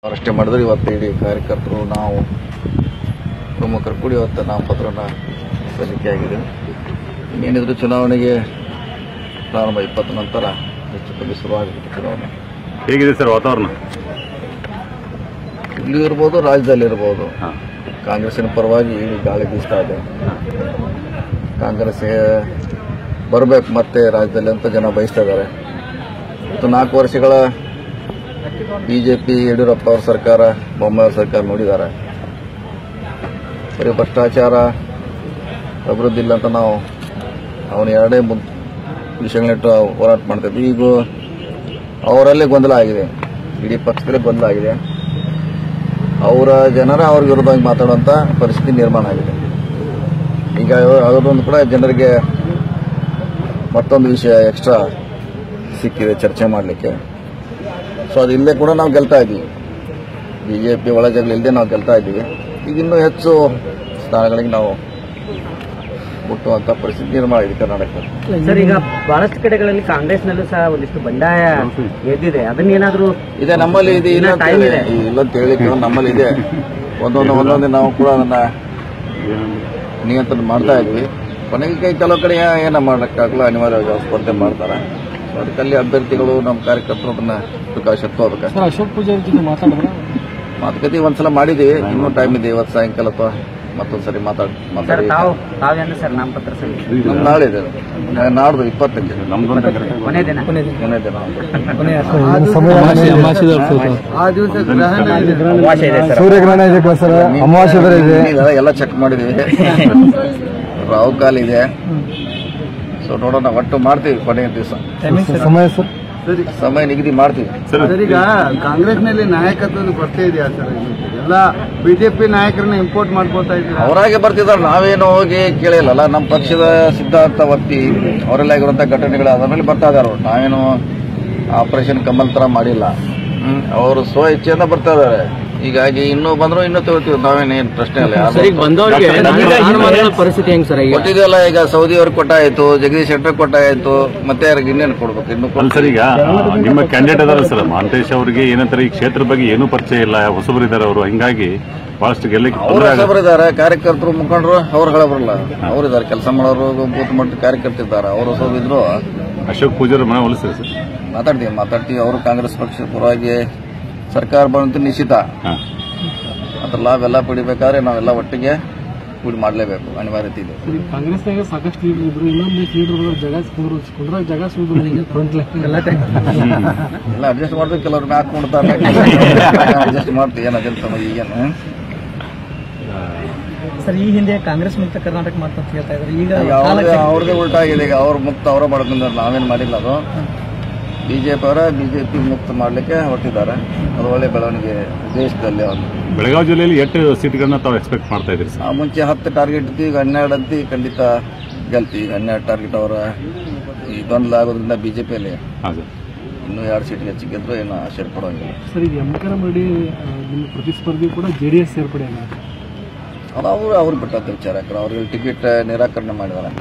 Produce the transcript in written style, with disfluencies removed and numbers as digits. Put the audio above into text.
ಅವರಷ್ಟೇ ಮಾಡಿದ್ರೆ ಇವತ್ತು ಇಡೀ ಕಾರ್ಯಕರ್ತರು ನಾವು ಪ್ರಮುಖರು ಕೂಡಿ ಇವತ್ತು ನಾಮಪತ್ರನ ಸಲ್ಲಿಕೆ ಆಗಿದೆ. ಇನ್ನೇನಿದ್ರು ಚುನಾವಣೆಗೆ ಪ್ರಾರಂಭ 20 ನಂತರ ಹೆಚ್ಚು ಕಮ್ಮಿ ಶುರುವಾಗುತ್ತೆ ಚುನಾವಣೆ. ಹೇಗಿದೆ ಸರ್ ವಾತಾವರಣ? ಇಲ್ಲಿ ಇರ್ಬೋದು, ರಾಜ್ಯದಲ್ಲಿ ಇರ್ಬೋದು. ಕಾಂಗ್ರೆಸ್ಸಿನ ಪರವಾಗಿ ಇಡೀ ಗಾಳಿ ಬೀಸ್ತಾ ಇದೆ. ಕಾಂಗ್ರೆಸ್ ಬರಬೇಕು ಮತ್ತೆ ರಾಜ್ಯದಲ್ಲಿ ಅಂತ ಜನ ಬಯಸ್ತಾ ಇದ್ದಾರೆ. ಮತ್ತು 4 ವರ್ಷಗಳ ಬಿಜೆಪಿ ಯಡಿಯೂರಪ್ಪ ಅವರ ಸರ್ಕಾರ, ಬೊಮ್ಮಾಯಿ ಸರ್ಕಾರ ನೋಡಿದ್ದಾರೆ. ಬರೀ ಭ್ರಷ್ಟಾಚಾರ, ಅಭಿವೃದ್ಧಿ ಇಲ್ಲ ಅಂತ ನಾವು ಅವನು ಎರಡೇ ವಿಷಯಗಳಿಟ್ಟು ಹೋರಾಟ ಮಾಡ್ತಿದ್ವಿ. ಈಗ ಅವರಲ್ಲೇ ಗೊಂದಲ ಆಗಿದೆ, ಇಡೀ ಪಕ್ಷದಲ್ಲೇ ಗೊಂದಲ ಆಗಿದೆ. ಅವರ ಜನರ ಅವ್ರ ವಿರುದ್ಧವಾಗಿ ಮಾತಾಡುವಂಥ ಪರಿಸ್ಥಿತಿ ನಿರ್ಮಾಣ ಆಗಿದೆ. ಈಗ ಅದರೊಂದು ಕೂಡ ಜನರಿಗೆ ಮತ್ತೊಂದು ವಿಷಯ ಎಕ್ಸ್ಟ್ರಾ ಸಿಕ್ಕಿದೆ ಚರ್ಚೆ ಮಾಡಲಿಕ್ಕೆ. ಸೊ ಅದು ಇಲ್ಲೇ ಕೂಡ ನಾವು ಗೆಲ್ತಾ ಇದ್ದೀವಿ. ಬಿಜೆಪಿ ಒಳ ಜಗಳ ಇಲ್ಲದೆ ನಾವು ಗೆಲ್ತಾ ಇದ್ದೀವಿ. ಈಗ ಇನ್ನೂ ಹೆಚ್ಚು ಸ್ಥಾನಗಳಿಗೆ ನಾವು ಮುಟ್ಟುವಂತ ಪರಿಸ್ಥಿತಿ ನಿರ್ಮಾಣ ಇದೆ ಕರ್ನಾಟಕದಲ್ಲಿ. ಸರ್, ಈಗ ಬಹಳಷ್ಟು ಕಡೆಗಳಲ್ಲಿ ಕಾಂಗ್ರೆಸ್ನಲ್ಲೂ ಸಹ ಒಂದಿಷ್ಟು ಬಂಡಾಯ ಎದ್ದಿದೆ. ಅದನ್ನೇನಾದ್ರೂ ಇದೆ ನಮ್ಮಲ್ಲಿ ಇದೆ ಇಲ್ಲ ಅಂತ ಹೇಳಿಕ್ಕೆ ನಮ್ಮಲ್ಲಿ ಇದೆ. ಒಂದೊಂದು ನಾವು ಕೂಡ ಅದನ್ನ ನಿಯಂತ್ರಣ ಮಾಡ್ತಾ ಇದ್ವಿ. ಕೊನೆಗೆ ಕೆಲವು ಕಡೆ ಏನ ಮಾಡೋಕ್ಕಾಗಲ್ಲ, ಅನಿವಾರ್ಯವಾಗಿ ಸ್ಪರ್ಧೆ ಮಾಡ್ತಾರೆ. ಅದಕ್ಕಲ್ಲಿ ಅಭ್ಯರ್ಥಿಗಳು ನಮ್ಮ ಕಾರ್ಯಕರ್ತರು ಅದನ್ನ ಪ್ರಕಾಶ ಎತ್ಕೋಬೇಕು. ಅಶೋಕ್ ಪೂಜಾರಿ ಜೊತೆ ಮಾತುಕತೆ ಒಂದ್ಸಲ ಮಾಡಿದೀವಿ, ಇನ್ನೂ ಟೈಮ್ ಇದೆ. ಇವತ್ತು ಸಾಯಂಕಾಲ ಅಥವಾ ಮತ್ತೊಂದ್ಸರಿ ಮಾತಾಡಿ ಸರ್ ನಾಮಪತ್ರ ನಮ್ ನಾಳೆ ಇದೆ, ನಾಡ್ದು 20ಕ್ಕೆ ಕೊನೆ ದಿನ. ಸೂರ್ಯಗ್ರಹಣ ಇದೆ ಸರ್, ಅಮಾವಾಸ್ಯೆ ಬೇರೆ ಇದೆ. ಎಲ್ಲ ಚೆಕ್ ಮಾಡಿದೀವಿ. ರಾವು ಕಾಲ್ ಇದೆ. ಸೊ ನೋಡೋಣ, ಒಟ್ಟು ಮಾಡ್ತೀವಿ. ಕೊನೆಯ ದಿವಸ ಸಮಯ ನಿಗದಿ ಮಾಡ್ತೀವಿ. ಸರ್, ಈಗ ಕಾಂಗ್ರೆಸ್ನಲ್ಲಿ ನಾಯಕತ್ವದ ಕೊರತೆ ಇದೆಯಾ ಸರ್? ಎಲ್ಲ ಬಿಜೆಪಿ ನಾಯಕರನ್ನ ಇಂಪೋರ್ಟ್ ಮಾಡ್ಕೊತಾ ಇದ್ದಾರೆ. ಅವರಾಗೆ ಬರ್ತಿದ್ದಾರೆ, ನಾವೇನು ಹೋಗಿ ಕೇಳಿಲ್ಲಲ್ಲ. ನಮ್ಮ ಪಕ್ಷದ ಸಿದ್ಧಾಂತ ಒತ್ತಿ ಅವರೆಲ್ಲ ಆಗಿರುವಂತಹ ಘಟನೆಗಳು ಅದರ ಮೇಲೆ ಬರ್ತಾ ಇದಾರೆ. ನಾವೇನು ಆಪರೇಷನ್ ಕಮಲ್ ತರ ಮಾಡಿಲ್ಲ. ಅವರು ಸ್ವ ಇಚ್ಛೆಯಿಂದ ಬರ್ತಾ ಇದಾರೆ. ಹೀಗಾಗಿ ಇನ್ನೂ ಬಂದ್ರು ಇನ್ನೂ ತಗೋತೀವಿ, ನಾವೇನೇನು ಪ್ರಶ್ನೆ ಇಲ್ಲ. ಪರಿಸ್ಥಿತಿ ಹೆಂಗ್ ಸರ್? ಕೊಟ್ಟಿದೆಯಲ್ಲ, ಈಗ ಸೌದಿ ಅವ್ರಿಗೆ ಕೊಟ್ಟಾಯ್ತು, ಜಗದೀಶ್ ಶೆಟ್ಟರ್ ಕೊಟ್ಟಾಯ್ತು, ಮತ್ತೆ ಯಾರಿಗೆ ಇನ್ನೇನು ಕೊಡ್ಬೇಕು? ಇನ್ನು ಸರ್, ಈಗ ನಿಮ್ಮ ಕ್ಯಾಂಡಿಡೇಟ್ ಅದಾರ ಸರ್ ಮಹಂತೇಶ್ ಅವರಿಗೆ ಏನಂತಾರೆ ಈ ಕ್ಷೇತ್ರದ ಬಗ್ಗೆ ಏನೂ ಪರಿಚಯ ಇಲ್ಲ, ಹೊಸಬರಿದ್ದಾರೆ ಅವರು. ಹಿಂಗಾಗಿ ಬಹಳಷ್ಟು ಗೆಲ್ಲಕ್ಕೆ ಅವರು ಹೊಸಬರಿದ್ದಾರೆ. ಕಾರ್ಯಕರ್ತರು ಮುಖಂಡರು ಅವ್ರು ಹೇಳಬರಲ್ಲ, ಅವರಿದ್ದಾರೆ. ಕೆಲಸ ಮಾಡೋರು, ಬೂತ್ ಮಟ್ಟ ಕಾರ್ಯಕರ್ತಿದ್ದಾರೆ. ಅವರು ಹೊಸಬಿದ್ರು. ಅಶೋಕ್ ಪೂಜಾರಿ ಮನೆ ಹೋಲಿಸ್ತಾರೆ ಸರ್? ಮಾತಾಡ್ತೀವಿ. ಅವರು ಕಾಂಗ್ರೆಸ್ ಪಕ್ಷದ ಪರವಾಗಿ ಸರ್ಕಾರ ಬಂತು ನಿಶ್ಚಿತ. ಅದ್ರ ಲಾಭ ಎಲ್ಲ ಪಡಿಬೇಕಾದ್ರೆ ನಾವೆಲ್ಲ ಒಟ್ಟಿಗೆ ಕೂಡಿ ಮಾಡಲೇಬೇಕು, ಅನಿವಾರ್ಯತೆ ಇದೆ. ಕಾಂಗ್ರೆಸ್ನಾಗ ಸಾಕಷ್ಟು ಲೀಡರ್ ಇದ್ರು, ಇನ್ನೊಂದು ಲೀಡರ್ ಜಾಗ ಎಲ್ಲ ಅಡ್ಜಸ್ಟ್ ಮಾಡ್ಬೇಕು. ಕೆಲವ್ರು ಮ್ಯಾಕ್ ಕೊಡ್ತಾರೆ, ಅಡ್ಜಸ್ಟ್ ಮಾಡ್ತೀವಿ. ಏನಾಗುತ್ತೆ ಸಮಯ ಈಗೇನು ಸರ್? ಈ ಹಿಂದೆ ಕಾಂಗ್ರೆಸ್ ಮುಕ್ತ ಕರ್ನಾಟಕ ಮಾಡ್ತಾ ಹೇಳ್ತಾ ಇದ್ದಾರೆ. ಈಗ ಅವ್ರದೇ ಉಲ್ಟಾ ಆಗಿದೆ. ಈಗ ಅವ್ರ ಮುಕ್ತ ಅವರ ಮಾಡ್ಕೊಂಡ್ರೆ ನಾವೇನು ಮಾಡಿಲ್ಲ. ಅದು ಬಿಜೆಪಿ ಮುಕ್ತ ಮಾಡಲಿಕ್ಕೆ ಹೊರಟಿದ್ದಾರೆ. ಅದು ಒಳ್ಳೆ ಬೆಳವಣಿಗೆ ದೇಶದಲ್ಲಿ. ಬೆಳಗಾವಿ ಜಿಲ್ಲೆಯಲ್ಲಿ 8 ಸೀಟ್ಗಳನ್ನ ತಾವು ಎಕ್ಸ್ಪೆಕ್ಟ್ ಮಾಡ್ತಾ ಇದ್ದೀರಿ ಸರ್? ಮುಂಚೆ 10 ಟಾರ್ಗೆಟ್ ಇತ್ತು, ಈಗ 12 ಅಂತಿ ಖಂಡಿತ ಗೆಲ್ತಿ. 12 ಟಾರ್ಗೆಟ್ ಅವರ ಈ ಗೊಂದಲ ಆಗೋದ್ರಿಂದ ಬಿಜೆಪಿಯಲ್ಲಿ ಇನ್ನೂ 2 ಸೀಟ್ಗೆ ಹೆಚ್ಚಿಗೆ ಗೆದ್ರು ಏನು ಆಶ್ಚರ್ಯ ಪಡೋಂಗಿಲ್ಲ. ಸರ್, ಈಗ ಎಂ.ರೆಡ್ಡಿ ನಿಮ್ಮ ಪ್ರತಿಸ್ಪರ್ಧಿ ಕೂಡ JDS ಸೇರ್ಪಡೆ ಆಗಿದೆ. ಅವ್ರು ಬಿಟ್ಟಂತ ವಿಚಾರ. ಅವ್ರಿಗೆ ಟಿಕೆಟ್ ನಿರಾಕರಣೆ ಮಾಡಿದ್ದಾರೆ.